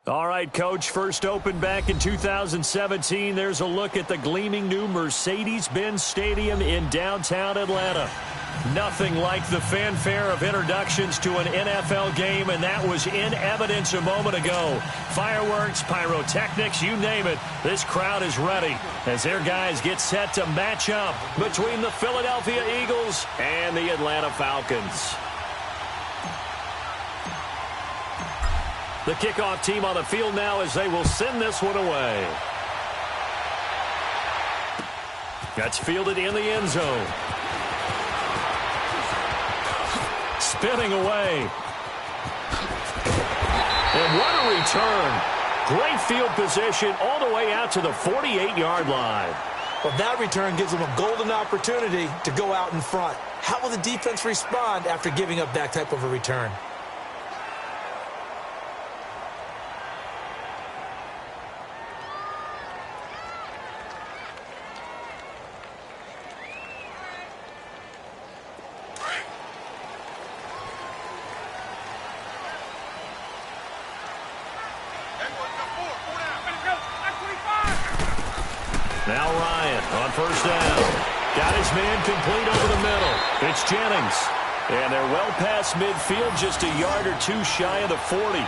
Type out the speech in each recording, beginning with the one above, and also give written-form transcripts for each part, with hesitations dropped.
All right, Coach, first opened back in 2017. There's a look at the gleaming new Mercedes-Benz Stadium in downtown Atlanta. Nothing like the fanfare of introductions to an NFL game, and that was in evidence a moment ago. Fireworks, pyrotechnics, you name it. This crowd is ready as their guys get set to match up between the Philadelphia Eagles and the Atlanta Falcons. The kickoff team on the field now as they will send this one away. That's fielded in the end zone. Spinning away. And what a return. Great field position all the way out to the 48-yard line. Well, that return gives them a golden opportunity to go out in front. How will the defense respond after giving up that type of a return? Now Ryan on first down. Got his man complete over the middle. It's Jennings. And they're well past midfield, just a yard or two shy of the 40.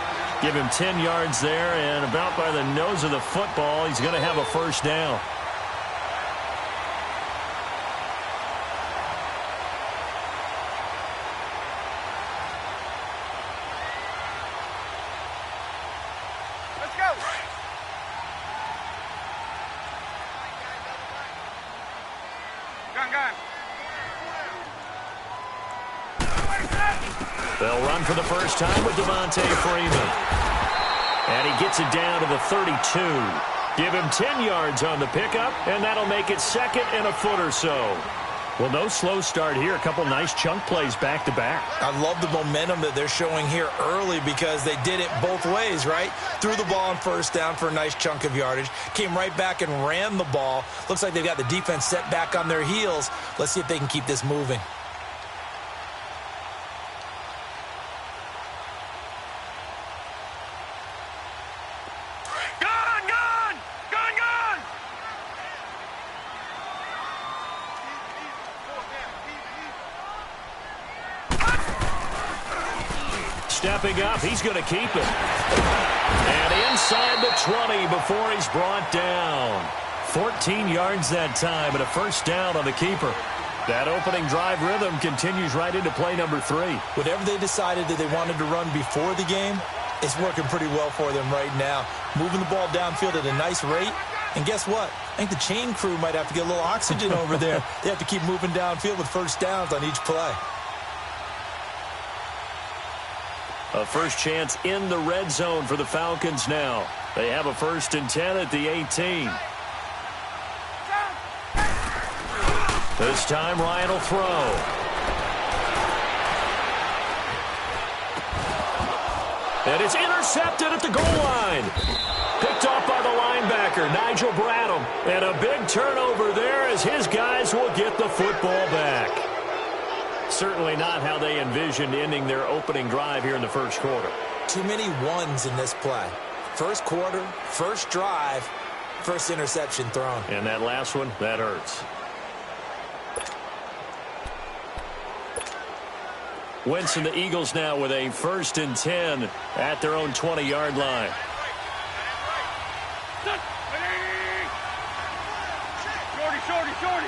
Give him 10 yards there, and about by the nose of the football, he's going to have a first down. They'll run for the first time with Devontae Freeman. And he gets it down to the 32. Give him 10 yards on the pickup, and that'll make it second and a foot or so. Well, no slow start here. A couple nice chunk plays back-to-back. I love the momentum that they're showing here early because they did it both ways, right? Threw the ball on first down for a nice chunk of yardage. Came right back and ran the ball. Looks like they've got the defense set back on their heels. Let's see if they can keep this moving. Stepping up, he's going to keep it. And inside the 20 before he's brought down. 14 yards that time and a first down on the keeper. That opening drive rhythm continues right into play number 3. Whatever they decided that they wanted to run before the game, it's working pretty well for them right now. Moving the ball downfield at a nice rate. And guess what? I think the chain crew might have to get a little oxygen over there. They have to keep moving downfield with first downs on each play. A first chance in the red zone for the Falcons now. They have a 1st and 10 at the 18. This time Ryan will throw. And it's intercepted at the goal line. Picked off by the linebacker, Nigel Bradham. And a big turnover there as his guys will get the football back. Certainly not how they envisioned ending their opening drive here in the first quarter. Too many ones in this play. First quarter, first drive, first interception thrown. And that last one, that hurts. Wentz and the Eagles now with a 1st and 10 at their own 20-yard line. Shorty.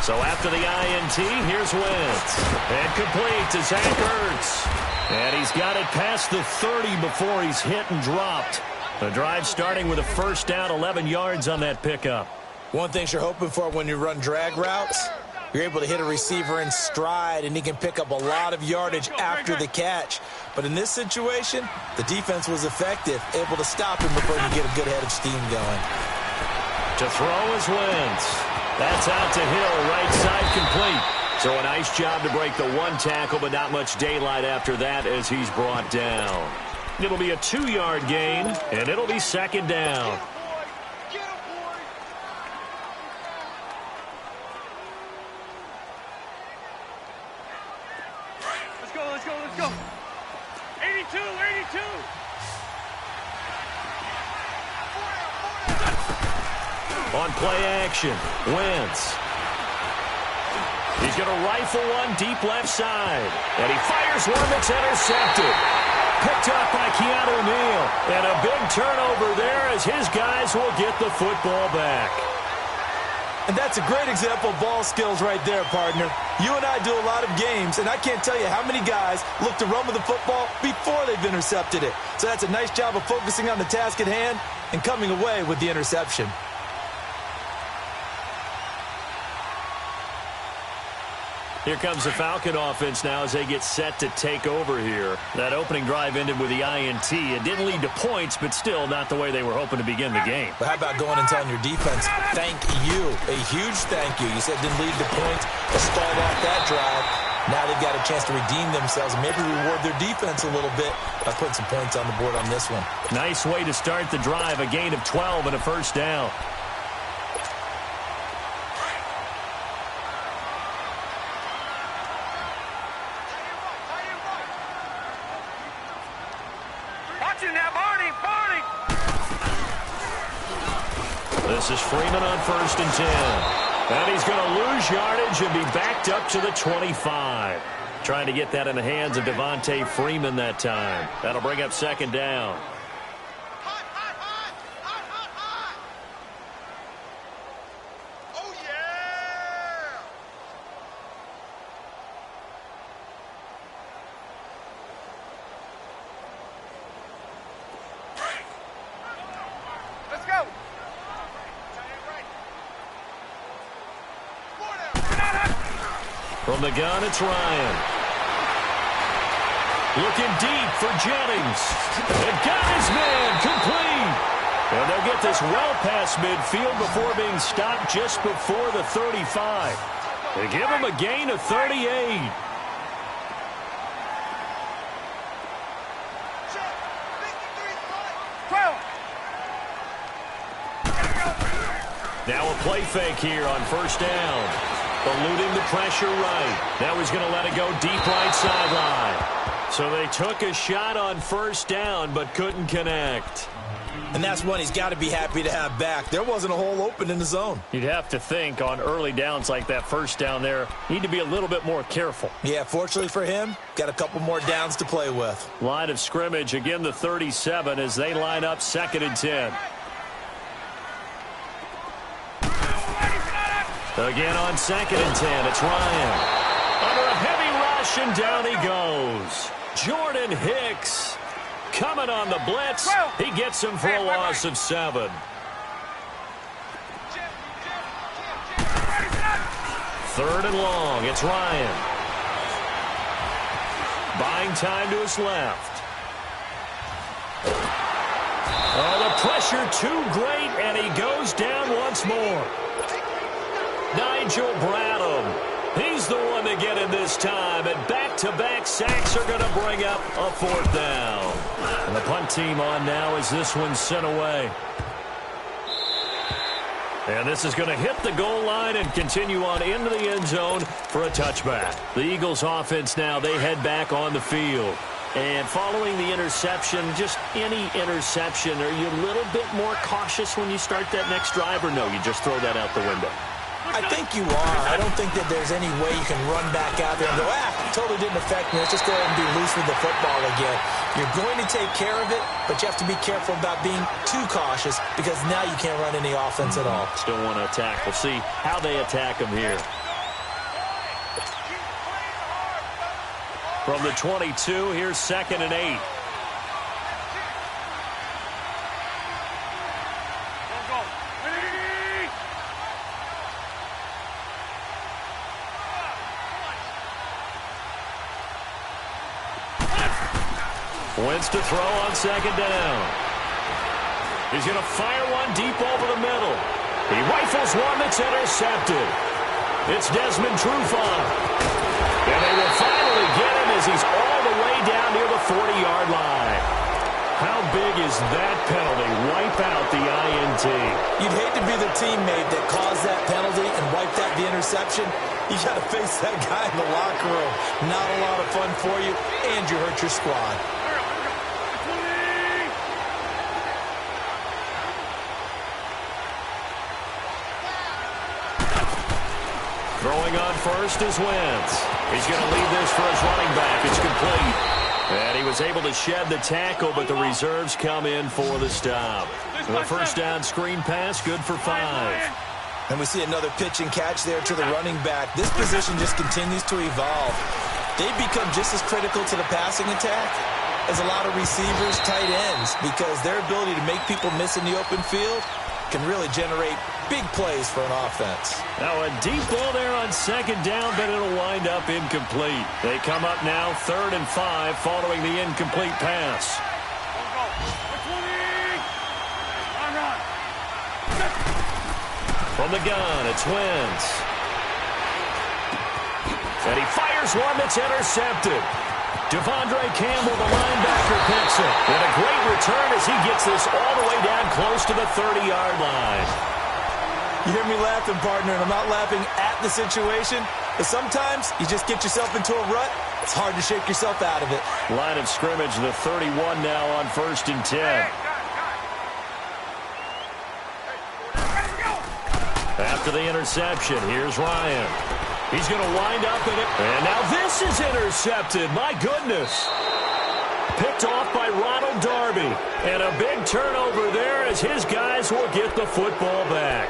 So after the INT, here's Wentz. And complete to Zach Ertz. And he's got it past the 30 before he's hit and dropped. The drive starting with a first down, 11 yards on that pickup. One thing you're hoping for when you run drag routes, you're able to hit a receiver in stride, and he can pick up a lot of yardage after the catch. But in this situation, the defense was effective, able to stop him before he get a good head of steam going. To throw is Wentz. That's out to Hill, right side complete. So a nice job to break the one tackle, but not much daylight after that as he's brought down. It'll be a 2-yard gain, and it'll be 2nd down. go. 82, 82. On play action, Wentz. He's going to rifle one deep left side. And he fires one that's intercepted. Picked up by Keanu Neal. And a big turnover there as his guys will get the football back. And that's a great example of ball skills right there, partner. You and I do a lot of games, and I can't tell you how many guys look to run with the football before they've intercepted it. So that's a nice job of focusing on the task at hand and coming away with the interception. Here comes the Falcon offense now as they get set to take over here. That opening drive ended with the INT. It didn't lead to points, but still not the way they were hoping to begin the game. But how about going and telling your defense, thank you, a huge thank you. You said it didn't lead to points to start off that drive. Now they've got a chance to redeem themselves and maybe reward their defense a little bit by putting some points on the board on this one. Nice way to start the drive, a gain of 12 and a first down. This is Freeman on 1st and 10. And he's going to lose yardage and be backed up to the 25. Trying to get that in the hands of Devontae Freeman that time. That'll bring up 2nd down. Oh, yeah! Let's go! From the gun, it's Ryan. Looking deep for Jennings. And got his man complete. And they'll get this well past midfield before being stopped just before the 35. They give him a gain of 38. Now a play fake here on 1st down. Eluding the pressure right. Now he's going to let it go deep right sideline. So they took a shot on 1st down but couldn't connect. And that's one he's got to be happy to have back. There wasn't a hole open in the zone. You'd have to think on early downs like that 1st down there, need to be a little bit more careful. Yeah, fortunately for him, got a couple more downs to play with. Line of scrimmage, again the 37 as they line up 2nd and 10. Again on 2nd and 10, it's Ryan. Under a heavy rush, and down he goes. Jordan Hicks coming on the blitz. He gets him for a loss of 7. 3rd and long, it's Ryan. Buying time to his left. Oh, the pressure too great, and he goes down once more. Nigel Bradham. He's the one to get in this time, and back-to-back sacks are going to bring up a 4th down. And the punt team on now as this one's sent away. And this is going to hit the goal line and continue on into the end zone for a touchback. The Eagles offense now, they head back on the field. And following the interception, just any interception, are you a little bit more cautious when you start that next drive, or no, you just throw that out the window? I think you are. I don't think that there's any way you can run back out there and go, totally didn't affect me. Let's just go ahead and be loose with the football again. You're going to take care of it, but you have to be careful about being too cautious because now you can't run any offense at all. Still want to attack. We'll see how they attack them here. From the 22, here's 2nd and 8. Wentz to throw on 2nd down. He's going to fire one deep over the middle. He rifles one that's intercepted. It's Desmond Trufant. And they will finally get him as he's all the way down near the 40-yard line. How big is that penalty? Wipe out the INT. You'd hate to be the teammate that caused that penalty and wiped out the interception. You got to face that guy in the locker room. Not a lot of fun for you, and you hurt your squad. Throwing on first is Wentz. He's going to lead this for his running back. It's complete. And he was able to shed the tackle, but the reserves come in for the stop. The first down screen pass, good for 5. And we see another pitch and catch there to the running back. This position just continues to evolve. They've become just as critical to the passing attack as a lot of receivers, tight ends, because their ability to make people miss in the open field can really generate big plays for an offense. Now a deep ball there on second down, but it'll wind up incomplete. They come up now 3rd and 5 following the incomplete pass. From the gun, it's Wentz. And he fires one that's intercepted. Devondre Campbell, the linebacker, picks it. And a great return as he gets this all the way down close to the 30-yard line. You hear me laughing, partner, and I'm not laughing at the situation, but sometimes you just get yourself into a rut. It's hard to shake yourself out of it. Line of scrimmage, the 31 now on 1st and 10. After the interception, here's Ryan. He's going to wind up in it. And now this is intercepted. My goodness. Picked off by Ronald Darby. And a big turnover there as his guys will get the football back.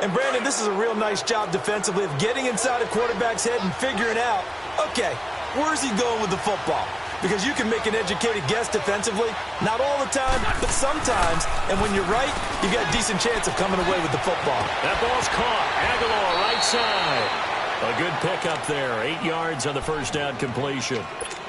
And, Brandon, this is a real nice job defensively of getting inside a quarterback's head and figuring out, okay, where's he going with the football? Because you can make an educated guess defensively, not all the time, but sometimes. And when you're right, you've got a decent chance of coming away with the football. That ball's caught. Aguilar, right side. A good pickup there. 8 yards on the first down completion.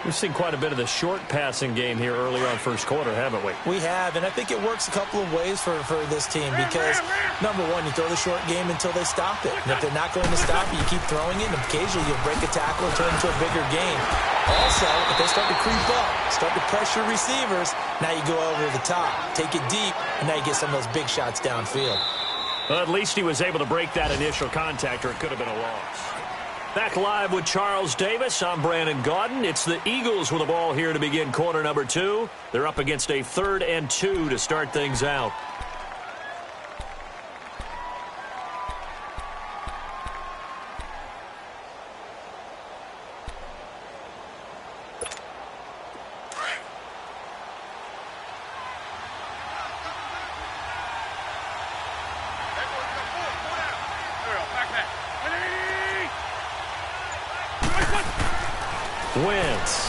We've seen quite a bit of the short passing game here early on first quarter, haven't we? We have, and I think it works a couple of ways for this team because, number one, you throw the short game until they stop it. And if they're not going to stop it, you keep throwing it, and occasionally you'll break a tackle and turn it into a bigger game. Also, if they start to creep up, start to pressure receivers, now you go over the top, take it deep, and now you get some of those big shots downfield. Well, at least he was able to break that initial contact, or it could have been a loss. Back live with Charles Davis. I'm Brandon Gaudin. It's the Eagles with the ball here to begin quarter number 2. They're up against a 3rd and 2 to start things out. Wentz.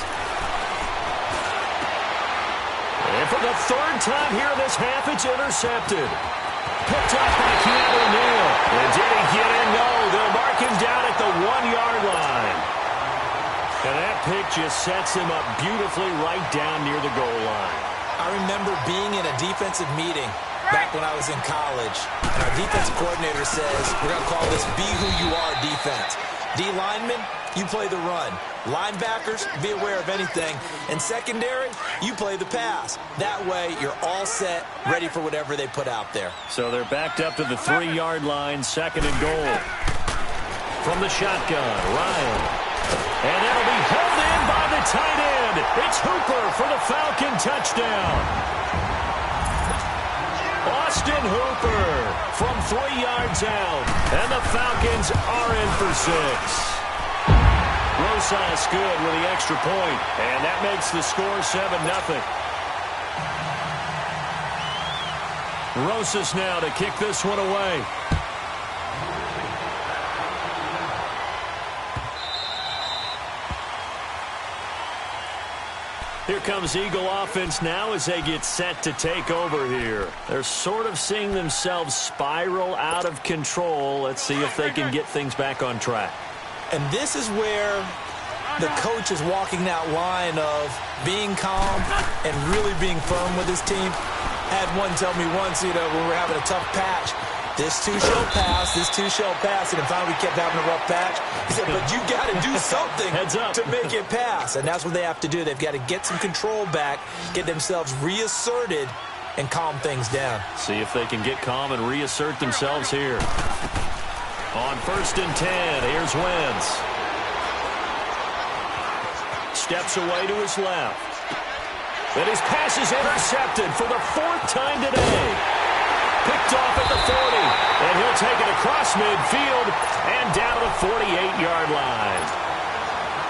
And for the 3rd time here in this half, it's intercepted. Picked off by Keanu Neal. And did he get in? No. They'll mark him down at the 1-yard line. And that pick just sets him up beautifully right down near the goal line. I remember being in a defensive meeting back when I was in college. And our defensive coordinator says, we're going to call this be who you are defense. D linemen, you play the run. Linebackers, be aware of anything. And secondary, you play the pass. That way, you're all set, ready for whatever they put out there. So they're backed up to the 3-yard line, 2nd and goal. From the shotgun, Ryan. And that'll be held in by the tight end. It's Hooper for the Falcon touchdown. Austin Hooper from 3 yards out. And the Falcons are in for 6. Rosas good with the extra point, and that makes the score 7-0. Rosas now to kick this one away. Here comes Eagle offense now as they get set to take over here. They're sort of seeing themselves spiral out of control. Let's see if they can get things back on track. And this is where the coach is walking that line of being calm and really being firm with his team. I had one tell me once, when we were having a tough patch, this too shall pass, this too shall pass, and finally we kept having a rough patch. He said, but you got to do something to make it pass, and that's what they have to do. They've got to get some control back, get themselves reasserted, and calm things down. See if they can get calm and reassert themselves here. On 1st and 10, here's Wentz. Steps away to his left. And his pass is intercepted for the 4th time today. Picked off at the 40. And he'll take it across midfield and down to the 48-yard line.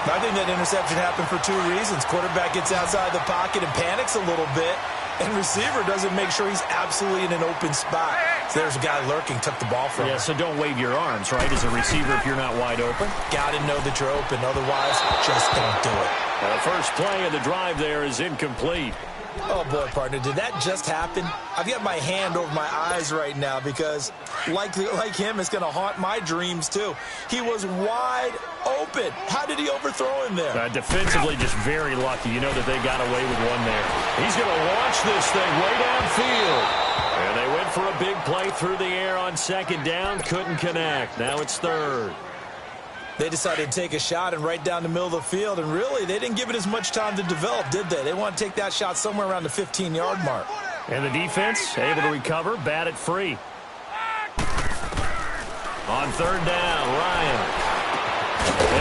I think that interception happened for 2 reasons. Quarterback gets outside the pocket and panics a little bit. And receiver doesn't make sure he's absolutely in an open spot. So there's a guy lurking, took the ball from him. Yeah, so don't wave your arms, right, as a receiver if you're not wide open. Got to know that you're open. Otherwise, just don't do it. Now the first play of the drive there is incomplete. Oh, boy, partner, did that just happen? I've got my hand over my eyes right now because, like him, it's going to haunt my dreams, too. He was wide open. How did he overthrow him there? Defensively, just very lucky. You know that they got away with one there. He's going to launch this thing way downfield. And they went for a big play through the air on 2nd down. Couldn't connect. Now it's 3rd. They decided to take a shot and right down the middle of the field, and really, they didn't give it as much time to develop, did they? They want to take that shot somewhere around the 15-yard mark. And the defense able to recover, bat it free. On 3rd down, Ryan.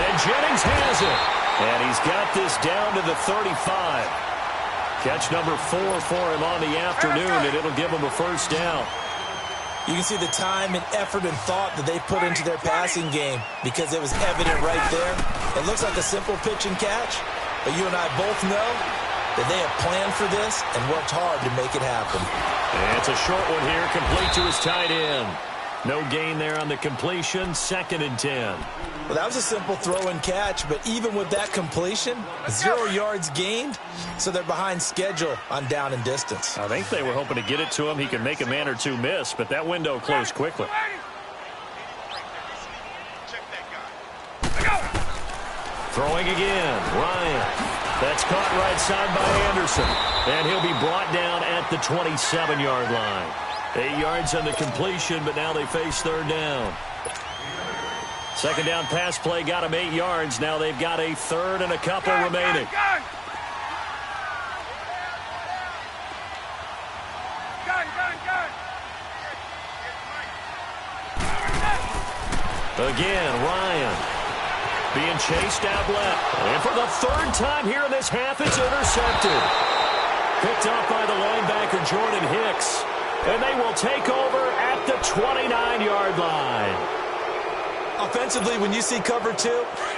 And Jennings has it. And he's got this down to the 35. Catch number 4 for him on the afternoon, and it'll give him a 1st down. You can see the time and effort and thought that they put into their passing game because it was evident right there. It looks like a simple pitch and catch, but you and I both know that they have planned for this and worked hard to make it happen. And it's a short one here, complete to his tight end. No gain there on the completion, 2nd and 10. Well, that was a simple throw and catch, but even with that completion, 0 yards gained, so they're behind schedule on down and distance. I think they were hoping to get it to him. He could make a man or two miss, but that window closed quickly. Throwing again, Ryan. That's caught right side by Anderson, and he'll be brought down at the 27-yard line. 8 yards on the completion, but now they face 3rd down. 2nd down pass play got him 8 yards. Now they've got a 3rd and a couple remaining. Again, Ryan being chased out left. And for the 3rd time here in this half, it's intercepted. Picked up by the linebacker, Jordan Hicks. And they will take over at the 29-yard line. Offensively, when you see cover 2,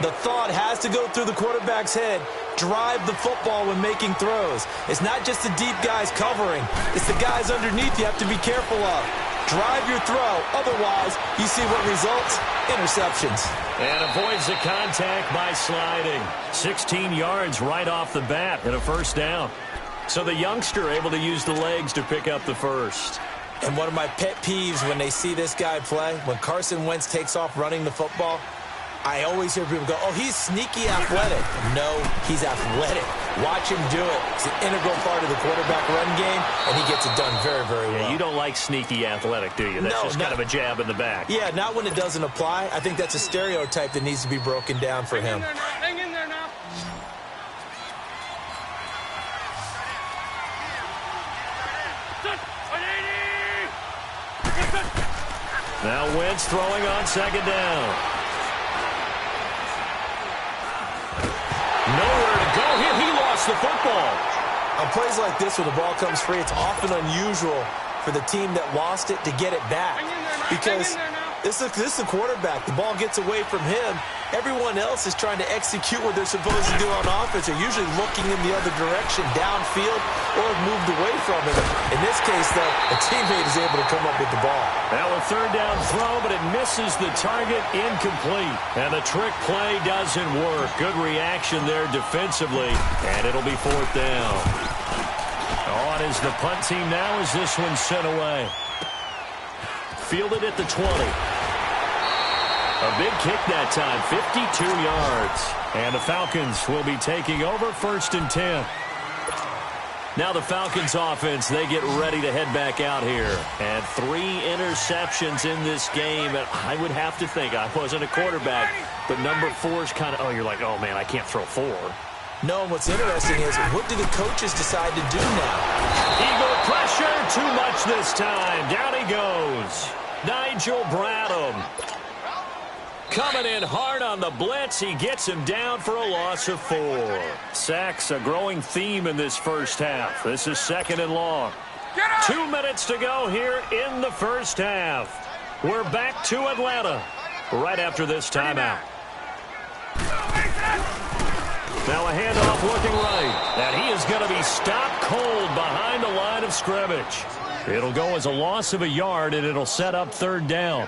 the thought has to go through the quarterback's head. Drive the football when making throws. It's not just the deep guys covering. It's the guys underneath you have to be careful of. Drive your throw. Otherwise, you see what results? Interceptions. And avoids the contact by sliding. 16 yards right off the bat and a 1st down. So the youngster able to use the legs to pick up the 1st. And one of my pet peeves when they see this guy play, when Carson Wentz takes off running the football, I always hear people go, oh, he's sneaky athletic. No, he's athletic. Watch him do it. It's an integral part of the quarterback run game, and he gets it done very, very well. Yeah, you don't like sneaky athletic, do you? That's just kind of a jab in the back. Yeah, not when it doesn't apply. I think that's a stereotype that needs to be broken down for him. Hang in there now. Now Wentz throwing on 2nd down. Nowhere to go. He lost the football. On plays like this, when the ball comes free, it's often unusual for the team that lost it to get it back. Because this is a quarterback. The ball gets away from him. Everyone else is trying to execute what they're supposed to do on offense. They're usually looking in the other direction, downfield, or have moved away from it. In this case, though, a teammate is able to come up with the ball. Now a 3rd down throw, but it misses the target, incomplete. And the trick play doesn't work. Good reaction there defensively, and it'll be 4th down. On is the punt team now as this one's sent away. Fielded at the 20. A big kick that time, 52 yards. And the Falcons will be taking over 1st and 10. Now the Falcons offense, they get ready to head back out here. And 3 interceptions in this game. And I would have to think, I wasn't a quarterback, but number 4 is kind of, you're like, oh man, I can't throw 4. No, what's interesting is, what do the coaches decide to do now? Eagle pressure, too much this time. Down he goes. Nigel Bradham. Coming in hard on the blitz. He gets him down for a loss of 4. Sacks, a growing theme in this first half. This is 2nd and long. 2 minutes to go here in the first half. We're back to Atlanta right after this timeout. Now a handoff looking right. And he is going to be stopped cold behind the line of scrimmage. It'll go as a loss of a yard, and it'll set up 3rd down.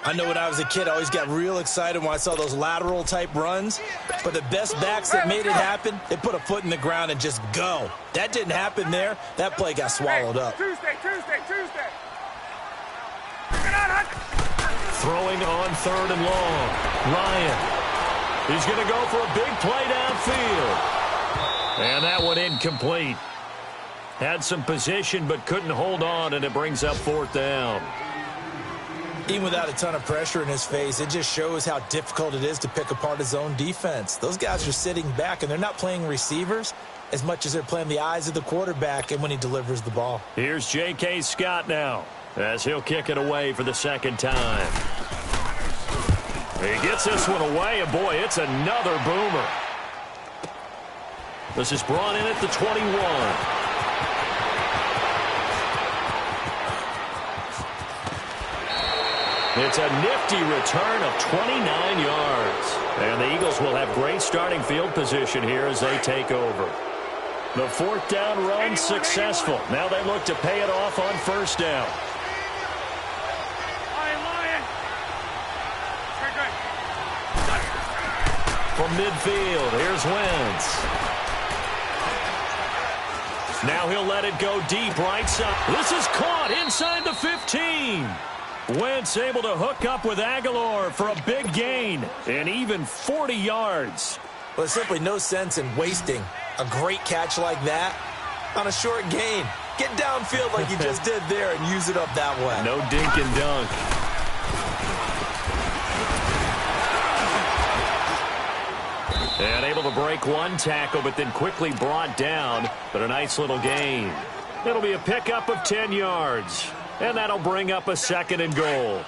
I know when I was a kid, I always got real excited when I saw those lateral-type runs. But the best backs that made it happen, they put a foot in the ground and just go. That didn't happen there. That play got swallowed up. Tuesday. Throwing on 3rd and long. Ryan. He's going to go for a big play downfield. And that one incomplete. Had some position but couldn't hold on, and it brings up 4th down. Even without a ton of pressure in his face, it just shows how difficult it is to pick apart his own defense. Those guys are sitting back, and they're not playing receivers as much as they're playing the eyes of the quarterback and when he delivers the ball. Here's J.K. Scott now as he'll kick it away for the 2nd time. He gets this one away, and boy, it's another boomer. This is brought in at the 21. It's a nifty return of 29 yards. And the Eagles will have great starting field position here as they take over. The 4th down run successful. Now they look to pay it off on 1st down. From midfield, here's Wentz. Now he'll let it go deep right side. This is caught inside the 15. Wentz able to hook up with Aguilar for a big gain, and even 40 yards. Well, there's simply no sense in wasting a great catch like that on a short gain. Get downfield like you just did there and use it up that way. No dink and dunk. And able to break one tackle, but then quickly brought down. But a nice little gain. It'll be a pickup of 10 yards. And that'll bring up a 2nd and goal.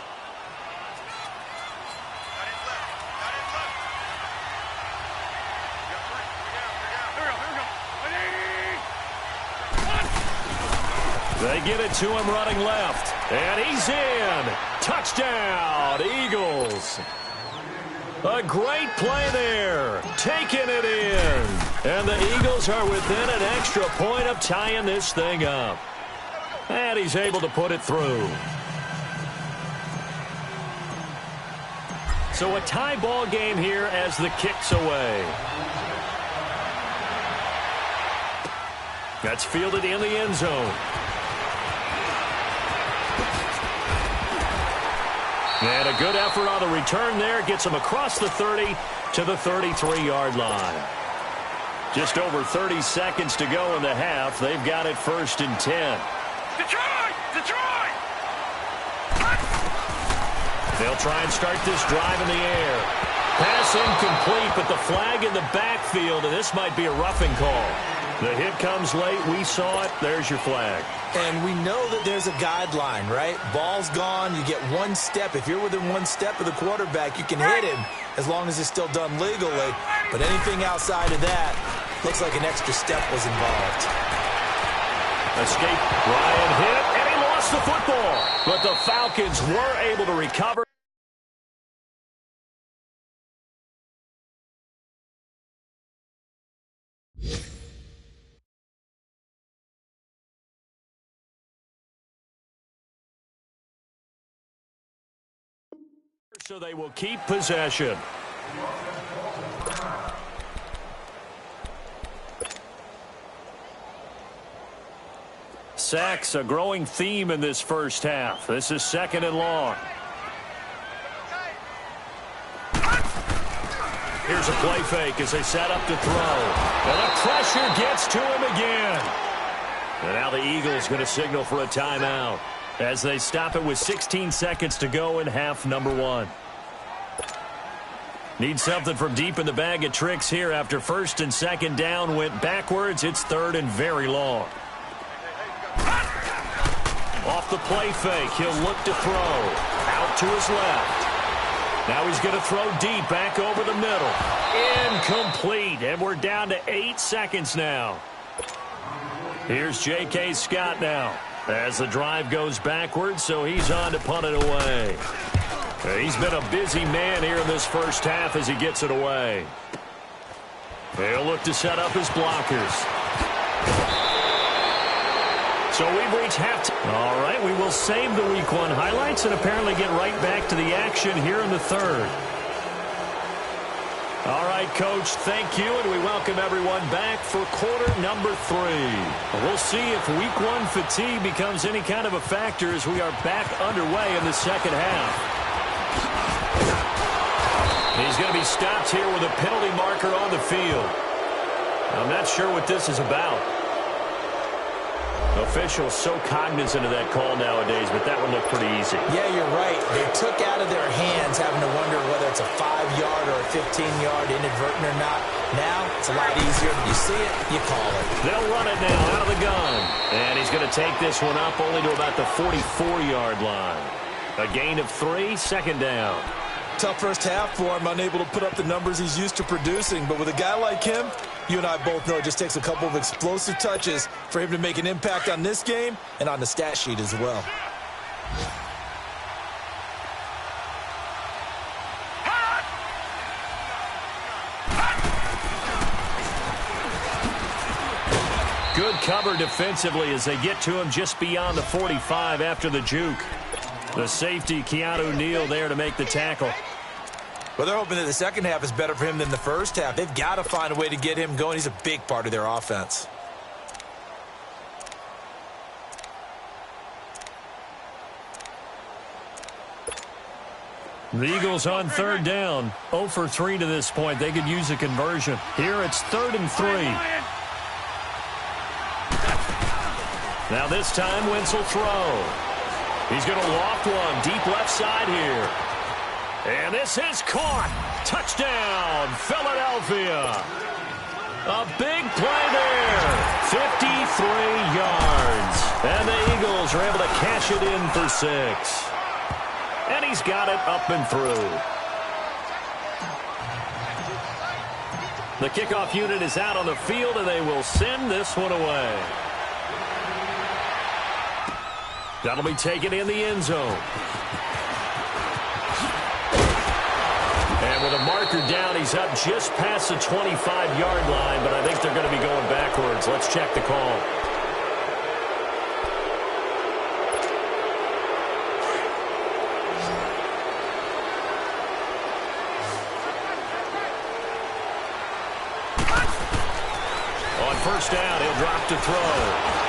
They get it to him running left. And he's in. Touchdown, Eagles. A great play there. Taking it in. And the Eagles are within an extra point of tying this thing up. And he's able to put it through. So a tie ball game here as the kick's away. That's fielded in the end zone. And a good effort on the return there. Gets him across the 30 to the 33-yard line. Just over 30 seconds to go in the half. They've got it 1st and 10. Detroit! They'll try and start this drive in the air. Pass incomplete, but the flag in the backfield, and this might be a roughing call. The hit comes late. We saw it. There's your flag. And we know that there's a guideline, right? Ball's gone. You get 1 step. If you're within 1 step of the quarterback, you can hit him as long as it's still done legally. But anything outside of that looks like an extra step was involved. Escape. Ryan hit, and he lost the football. But the Falcons were able to recover. So they will keep possession. Sacks, a growing theme in this first half. This is 2nd and long. Here's a play fake as they set up to throw. And the pressure gets to him again. And now the Eagles going to signal for a timeout as they stop it with 16 seconds to go in half number 1. Need something from deep in the bag of tricks here after 1st and 2nd down went backwards. It's 3rd and very long. Off the play fake, he'll look to throw. Out to his left. Now he's going to throw deep back over the middle. Incomplete, and we're down to 8 seconds now. Here's J.K. Scott now as the drive goes backwards, so he's on to punt it away. He's been a busy man here in this first half as he gets it away. He'll look to set up his blockers. So we've reached halftime. All right, we will save the Week 1 highlights and apparently get right back to the action here in the third. All right, Coach, thank you, and we welcome everyone back for quarter number 3. We'll see if Week 1 fatigue becomes any kind of a factor as we are back underway in the second half. He's going to be stopped here with a penalty marker on the field. I'm not sure what this is about. Officials so cognizant of that call nowadays, but that one looked pretty easy. Yeah, you're right. They took out of their hands having to wonder whether it's a 5-yard or a 15-yard inadvertent or not. Now, it's a lot easier. You see it, you call it. They'll run it now out of the gun. And he's going to take this one up only to about the 44-yard line. A gain of 3, second down. Tough first half for him, unable to put up the numbers he's used to producing. But with a guy like him, you and I both know it just takes a couple of explosive touches for him to make an impact on this game and on the stat sheet as well. Good cover defensively as they get to him just beyond the 45 after the juke. The safety, Keanu Neal, there to make the tackle. Well, they're hoping that the second half is better for him than the first half. They've got to find a way to get him going. He's a big part of their offense. The Eagles on third down. 0 for 3 to this point. They could use a conversion. Here it's 3rd and 3. Now this time, Wentz will throw. He's going to loft one deep left side here. And this is caught. Touchdown, Philadelphia. A big play there. 53 yards. And the Eagles are able to cash it in for 6. And he's got it up and through. The kickoff unit is out on the field, and they will send this one away. That'll be taken in the end zone. And with a marker down, he's up just past the 25-yard line, but I think they're going to be going backwards. Let's check the call. On first down, he'll drop to throw.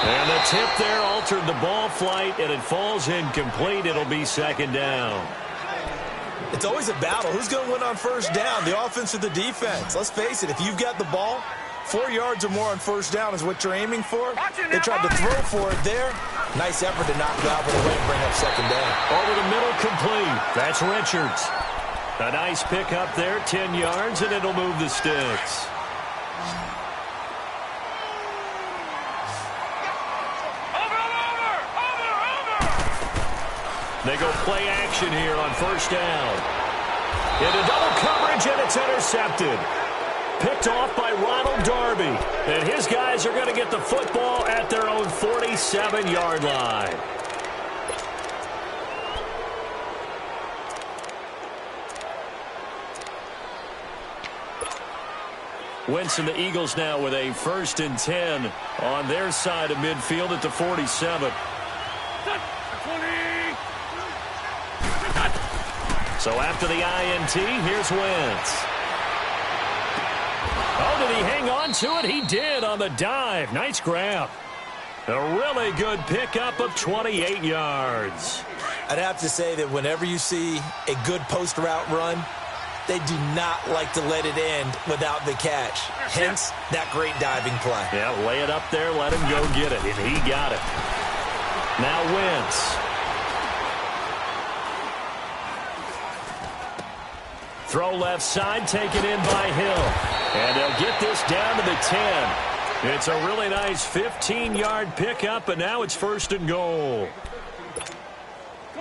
And the tip there altered the ball flight, and it falls incomplete. It'll be second down. It's always a battle. Who's going to win on first down, the offense or the defense? Let's face it, if you've got the ball, 4 yards or more on first down is what you're aiming for. They tried to throw for it there. Nice effort to knock it out of the way and bring up second down. Over the middle, complete. That's Richards. A nice pick up there, 10 yards, and it'll move the sticks. They go play action here on first down. Into double coverage, and it's intercepted. Picked off by Ronald Darby. And his guys are going to get the football at their own 47-yard line. Wentz and the Eagles now with a 1st and 10 on their side of midfield at the 47. So after the INT, here's Wentz. Oh, did he hang on to it? He did on the dive. Nice grab. A really good pickup of 28 yards. I'd have to say that whenever you see a good post route run, they do not like to let it end without the catch. Hence, that great diving play. Yeah, lay it up there, let him go get it, and he got it. Now Wentz. Throw left side, taken in by Hill. And they'll get this down to the 10. It's a really nice 15-yard pickup, and now it's 1st and goal.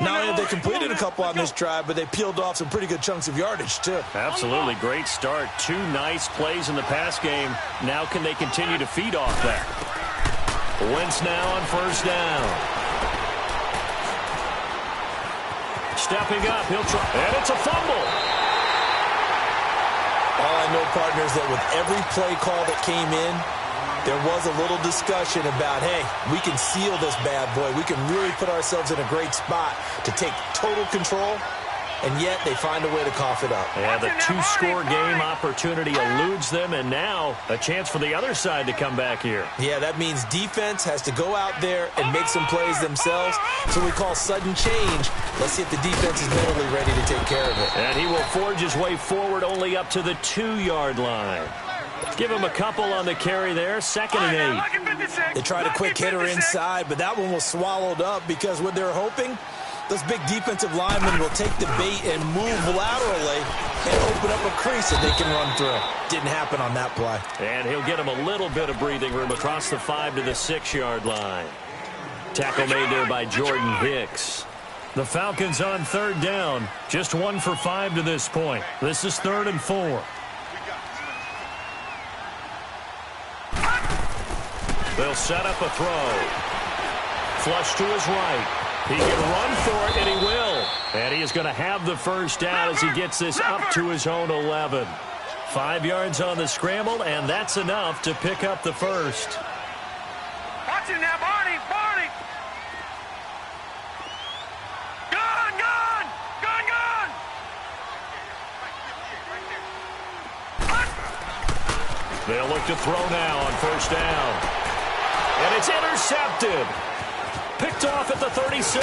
Not only have they completed a couple on this drive, but they peeled off some pretty good chunks of yardage, too. Absolutely great start. 2 nice plays in the pass game. Now can they continue to feed off that? Wentz now on first down. Stepping up, he'll try, and it's a fumble. All I know, partners, that with every play call that came in, there was a little discussion about, hey, we can seal this bad boy. We can really put ourselves in a great spot to take total control, and yet they find a way to cough it up. Yeah, the 2-score game opportunity eludes them, and now a chance for the other side to come back here. Yeah, that means defense has to go out there and make some plays themselves. So we call sudden change. Let's see if the defense is mentally ready to take care of it. And he will forge his way forward only up to the 2-yard line. Give him a couple on the carry there. 2nd and 8. They tried a quick hitter inside, but that one was swallowed up because what they're hoping, those big defensive linemen will take the bait and move laterally and open up a crease that they can run through. Didn't happen on that play. And he'll get him a little bit of breathing room across the 5 to the 6-yard line. Tackle made there by Jordan Hicks. The Falcons on 3rd down. Just 1 for 5 to this point. This is 3rd and 4. They'll set up a throw. Flush to his right. He can run for it, and he will. And he is going to have the first down as he gets this up to his own 11. 5 yards on the scramble, and that's enough to pick up the first. Watch it now, Barney! Barney! Gone! Gone! Gone! Gone! They'll look to throw now on first down. And it's intercepted. Picked off at the 36.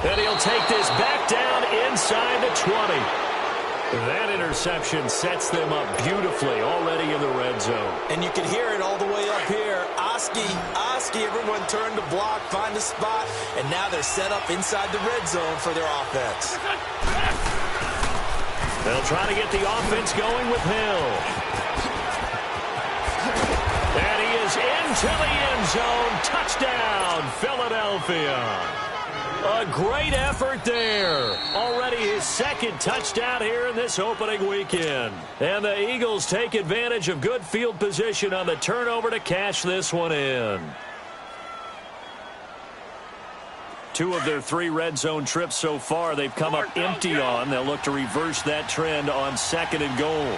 And he'll take this back down inside the 20. That interception sets them up beautifully already in the red zone. And you can hear it all the way up here. Oski, everyone turned to block, find a spot, and now they're set up inside the red zone for their offense. They'll try to get the offense going with Hill. And he is into the end zone. Touchdown, Philadelphia. A great effort there. Already his 2nd touchdown here in this opening weekend. And the Eagles take advantage of good field position on the turnover to cash this one in. 2 of their 3 red zone trips so far they've come up empty on. They'll look to reverse that trend on 2nd and goal.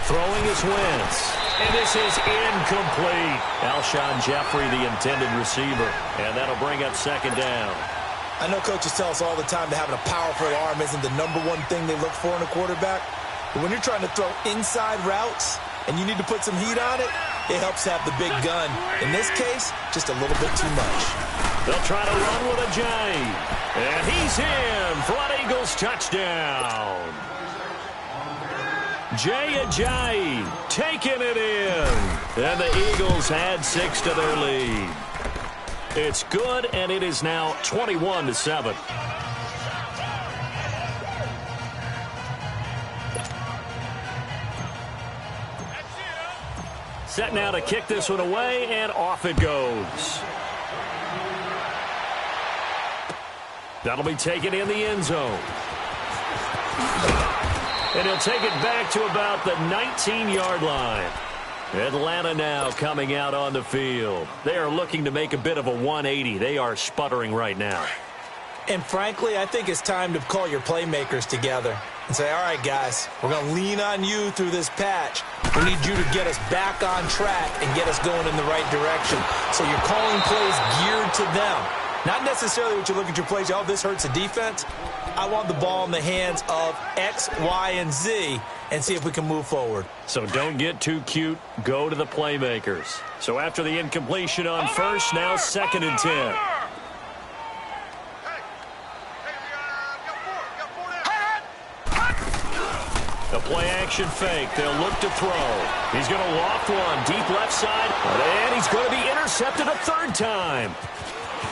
Throwing is Wentz. And this is incomplete. Alshon Jeffrey, the intended receiver. And that'll bring up 2nd down. I know coaches tell us all the time that having a powerful arm isn't the #1 thing they look for in a quarterback. But when you're trying to throw inside routes and you need to put some heat on it, it helps have the big gun. In this case, just a little bit too much. They'll try to run with a J. And he's in for an Eagles touchdown. Jay Ajayi taking it in. And the Eagles add 6 to their lead. It's good, and it is now 21-7. Set now to kick this one away, and off it goes. That'll be taken in the end zone. And he'll take it back to about the 19-yard line. Atlanta now coming out on the field. They are looking to make a bit of a 180. They are sputtering right now. And frankly, I think it's time to call your playmakers together and say, all right, guys, we're going to lean on you through this patch. We need you to get us back on track and get us going in the right direction. So you're calling plays geared to them. Not necessarily what you look at your plays, oh, this hurts the defense. I want the ball in the hands of X, Y, and Z and see if we can move forward. So don't get too cute. Go to the playmakers. So after the incompletion on first, now 2nd and 10. A play-action fake. They'll look to throw. He's going to loft one. Deep left side. And he's going to be intercepted a 3rd time.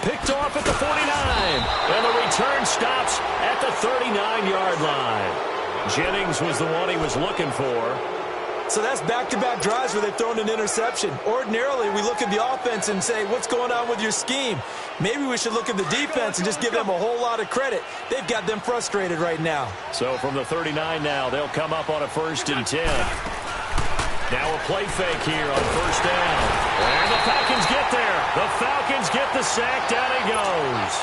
Picked off at the 49. And the return stops at the 39-yard line. Jennings was the one he was looking for. So that's back-to-back drives where they've thrown an interception. Ordinarily, we look at the offense and say, what's going on with your scheme? Maybe we should look at the defense and just give them a whole lot of credit. They've got them frustrated right now. So from the 39 now, they'll come up on a 1st and 10. Now a play fake here on 1st down. And the Falcons get there. The Falcons get the sack. Down he goes.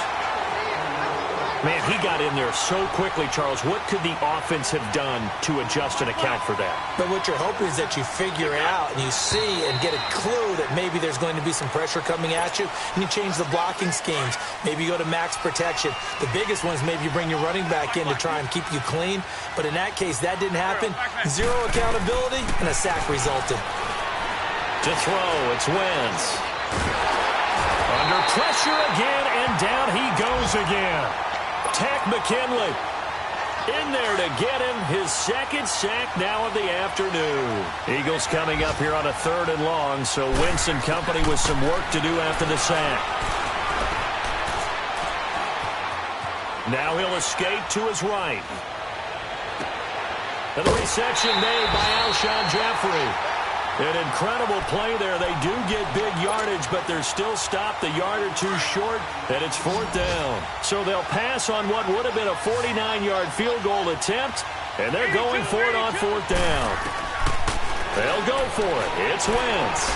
Man, he got in there so quickly, Charles. What could the offense have done to adjust and account for that? But what you're hoping is that you figure out and you see and get a clue that maybe there's going to be some pressure coming at you, and you change the blocking schemes. Maybe you go to max protection. The biggest one is maybe you bring your running back in to try and keep you clean. But in that case, that didn't happen. Zero accountability, and a sack resulted. To throw, it's Wentz. Under pressure again, and down he goes again. Tack McKinley in there to get him his 2nd sack now of the afternoon. Eagles coming up here on a 3rd and long, so Wentz and company with some work to do after the sack. Now he'll escape to his right. And the reception made by Alshon Jeffrey. An incredible play there. They do get big yardage, but they're still stopped a yard or two short, and it's 4th down. So they'll pass on what would have been a 49-yard field goal attempt, and they're going for it on 4th down. They'll go for it. It's Wentz.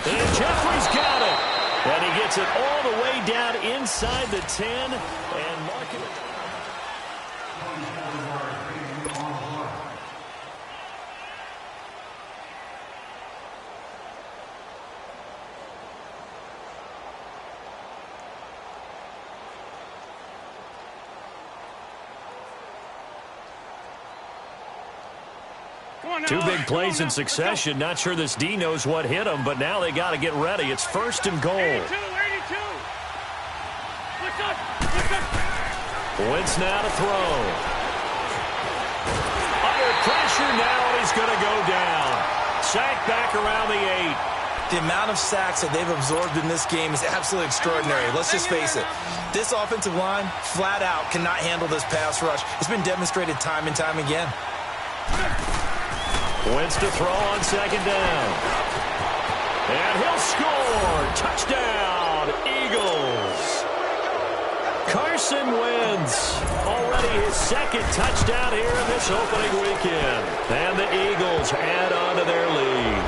And Jeffrey's got it. And he gets it all the way down inside the 10 and marking it. Two big plays in succession. Not sure this D knows what hit him, but now they got to get ready. It's 1st and goal. 82. Wentz now to throw. Under pressure now, and he's going to go down. Sack back around the 8. The amount of sacks that they've absorbed in this game is absolutely extraordinary. Let's just face it. This offensive line, flat out, cannot handle this pass rush. It's been demonstrated time and time again. Wentz to throw on 2nd down. And he'll score. Touchdown, Eagles. Carson Wentz, already his 2nd touchdown here in this opening weekend. And the Eagles add on to their lead.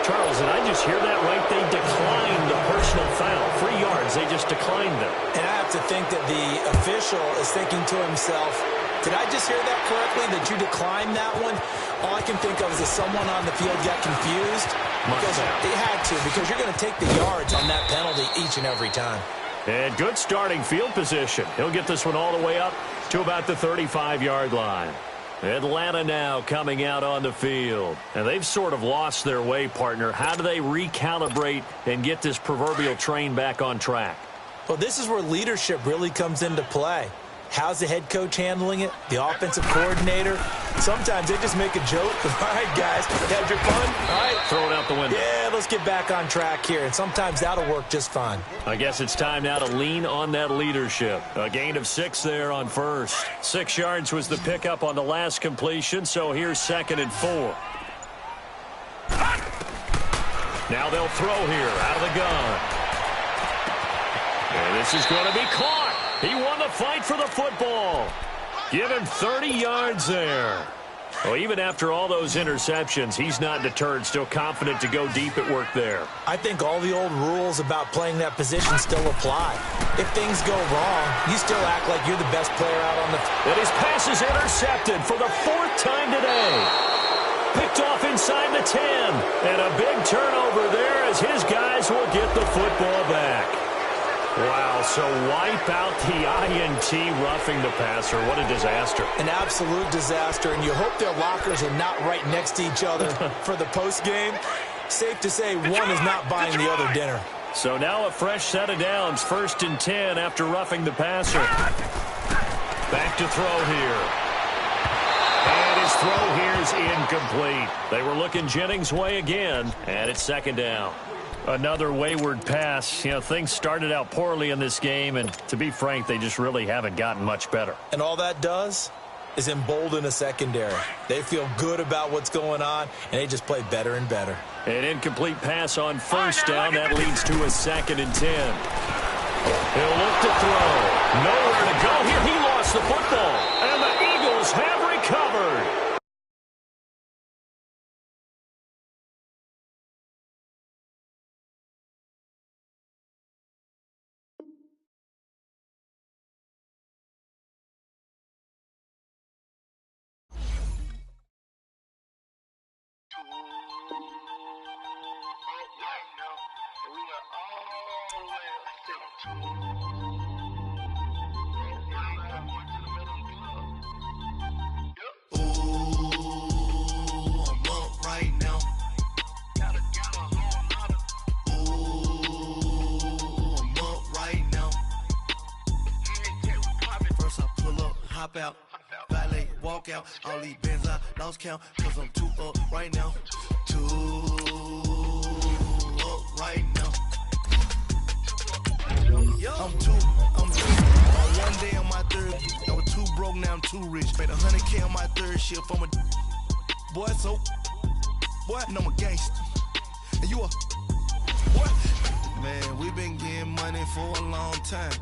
Charles, did I just hear that right? They declined the personal foul. 3 yards, they just declined them. And I have to think that the official is thinking to himself, did I just hear that correctly, that you declined that one? All I can think of is that someone on the field got confused. Because they had to, because you're going to take the yards on that penalty each and every time. And good starting field position. He'll get this one all the way up to about the 35-yard line. Atlanta now coming out on the field. And they've sort of lost their way, partner. How do they recalibrate and get this proverbial train back on track? Well, this is where leadership really comes into play. How's the head coach handling it? The offensive coordinator? Sometimes they just make a joke. All right, guys, had your fun? All right. Throw it out the window. Yeah, let's get back on track here. And sometimes that'll work just fine. I guess it's time now to lean on that leadership. A gain of 6 there on 1st. 6 yards was the pickup on the last completion, so here's 2nd and 4. Now they'll throw here out of the gun. And this is going to be caught. He won the fight for the football. Give him 30 yards there. Well, even after all those interceptions, he's not deterred, still confident to go deep at work there. I think all the old rules about playing that position still apply. If things go wrong, you still act like you're the best player out on the field. And his pass is intercepted for the 4th time today. Picked off inside the 10. And a big turnover there as his guys will get the football back. Wow, so wipe out the INT roughing the passer. What a disaster. An absolute disaster, and you hope their lockers are not right next to each other for the postgame. Safe to say one is not buying the other dinner. So now a fresh set of downs, 1st and 10 after roughing the passer. Back to throw here. And his throw here is incomplete. They were looking Jennings' way again, and it's 2nd down. Another wayward pass. You know, things started out poorly in this game, and to be frank, they just really haven't gotten much better. And all that does is embolden a secondary. They feel good about what's going on, and they just play better and better. An incomplete pass on first down. That leads to a 2nd and 10. He'll look to throw. Nowhere to go here. He lost the football, and the Eagles have recovered. Out, valet, walk out, all these bands I lost count, cause I'm too up right now, too up right now. I'm too, on one day on my third, I was too broke, now I'm too rich, made 100K on my third shift, I'm a boy, so, boy, and I'm a gangster, and you a, what? Man, we been getting money for a long time.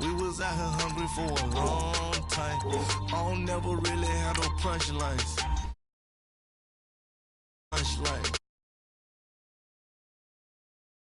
We was out here hungry for a long time. I don't never really have no punchlines.